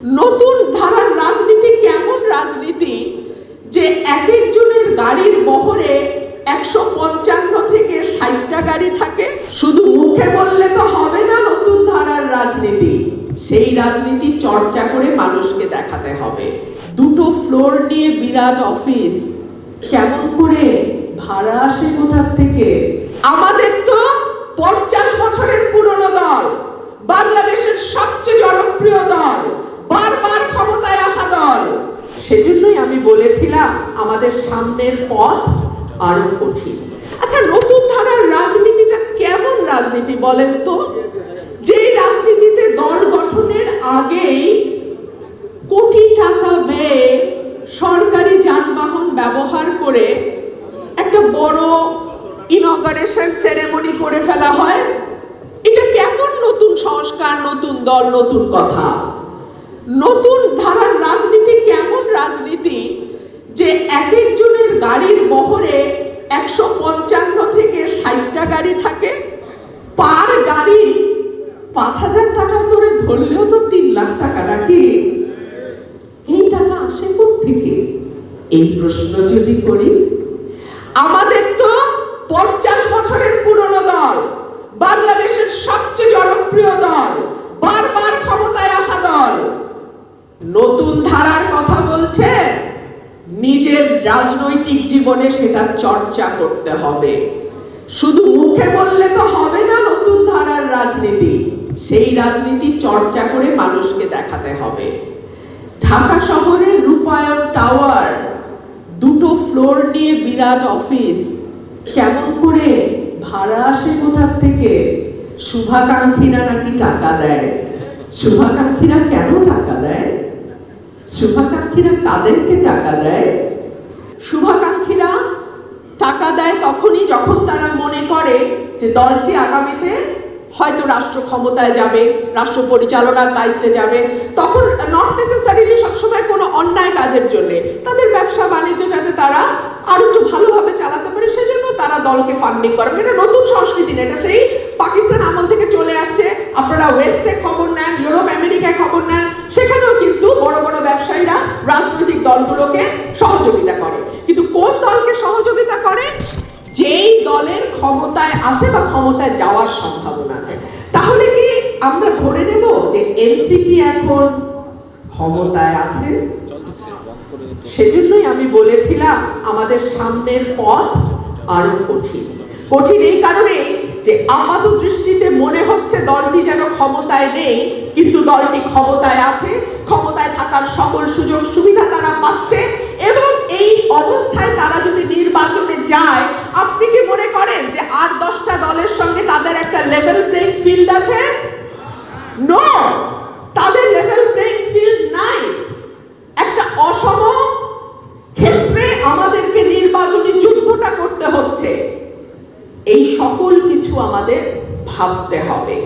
নতুন ধারার রাজনীতি কেমন রাজনীতি যে এক একজনের গাড়ির বহরে 155 থেকে 60টা গাড়ি থাকে। শুধু মুখে বললে তো হবে না নতুন ধারার রাজনীতি, সেই রাজনীতি চর্চা করে মানুষকে দেখাতে হবে। দুটো ফ্লোর নিয়ে বিরাট অফিস, কেমন করে ভাড়া আসে কোথা থেকে? আমাদের তো 50 বছরের পুরনো দল, বাংলাদেশের সবচেয়ে জনপ্রিয় দল, বারবার ক্ষমতায় আসা দল। সেজন্যই আমি বলেছিলাম আমাদের সামনের পথ আরো কঠিন। আচ্ছা, নতুন ধারার রাজনীতিটা কেমন রাজনীতি বলেন তো? যে রাজনীতিতে দল গঠনের আগেই কোটি টাকা ব্যয়ে সরকারি যানবাহন ব্যবহার করে একটা বড় ইনঅগারেশন সেরেমনি করে ফেলা হয়। এটা কেমন নতুন সংস্কার, নতুন দল, নতুন কথা? নতুন ধারার রাজনীতি কেমন রাজনীতি যে এক একজনের গাড়ির বহরে 155 থেকে 60টা গাড়ি থাকে, পার গাড়ি 5000 টাকা করে ধরলেও তো 3 লাখ টাকা, নাকি? এই টাকা আসে কোত্থেকে? এই প্রশ্ন যদি করি, আমাদের তো 50 বছরের পুরনো দল, বাংলাদেশের সবচেয়ে জনপ্রিয় দল, বারবার ক্ষমতায় আসা দল, নতুন ধারার কথা বলছে। নিজের রাজনৈতিক জীবনে সেটা চর্চা করতে হবে। শুধু মুখে বললে তো হবে না নতুন ধারার রাজনীতি, সেই রাজনীতি চর্চা করে মানুষকে দেখাতে হবে। ঢাকা শহরের রূপায়ণ টাওয়ার, দুটো ফ্লোর নিয়ে বিরাট অফিস, কেমন করে ভাড়া আসে কোথা থেকে? শুভাকাঙ্ক্ষীরা নাকি টাকা দেয়। শুভাকাঙ্ক্ষীরা কেন টাকা দেয়? শুভাকাঙ্ক্ষীরা কাদেরকে টাকা দেয়? শুভাকাঙ্ক্ষীরা টাকা দেয় তখনই যখন তারা মনে করে যে দলটি আগামীতে হয়তো রাষ্ট্র ক্ষমতায় যাবে, রাষ্ট্র পরিচালনার দায়িত্বে যাবে। তখন নট নেসেসারিলি সবসময় কোনো অন্যায় কাজের জন্য, তাদের ব্যবসা বাণিজ্য যাতে তারা আর একটু ভালোভাবে চালাতে পারে, সেজন্য তারা দলকে ফান্ডিং করে। এটা নতুন সংস্কৃতি না, এটা সেই পাকিস্তান আমল থেকে চলে আসছে। আপনারা ওয়েস্টে খবর নেন, ইউরোপ আমেরিকায় খবর নেন, সেখানেও কিন্তু বড় বড় ব্যবসায়ীরা রাজনৈতিক দলগুলোকে সহযোগিতা করে। কিন্তু কোন দলকে সহযোগিতা করে? যেই দলের ক্ষমতায় আছে বা ক্ষমতায় যাওয়ার সম্ভাবনা আছে। তাহলে কি আমরা ধরে নেব যে এনসিপি এখন ক্ষমতায় আছে? সেজন্যই আমি বলেছিলাম আমাদের সামনের পথ আরো কঠিন। কঠিন এই কারণে যে আপাত দৃষ্টিতে মনে হচ্ছে দলটি যেন ক্ষমতায় নেই, কিন্তু দলটি ক্ষমতায় আছে, ক্ষমতায় থাকার সকল সুযোগ সুবিধা তারা পাচ্ছে। এবং এই অবস্থায় তারা যদি নির্বাচনে যায়, আপনি কি মনে করেন যে আর 10টা দলের সঙ্গে তাদের একটা লেভেল প্লেইং ফিল্ড আছে? নো, তাদের লেভেল প্লেইং ফিল্ড নাই। একটা অসম ক্ষেত্রে আমাদেরকে নির্বাচনী যুদ্ধটা করতে হচ্ছে। এই সকল কিছু আমাদের ভাবতে হবে।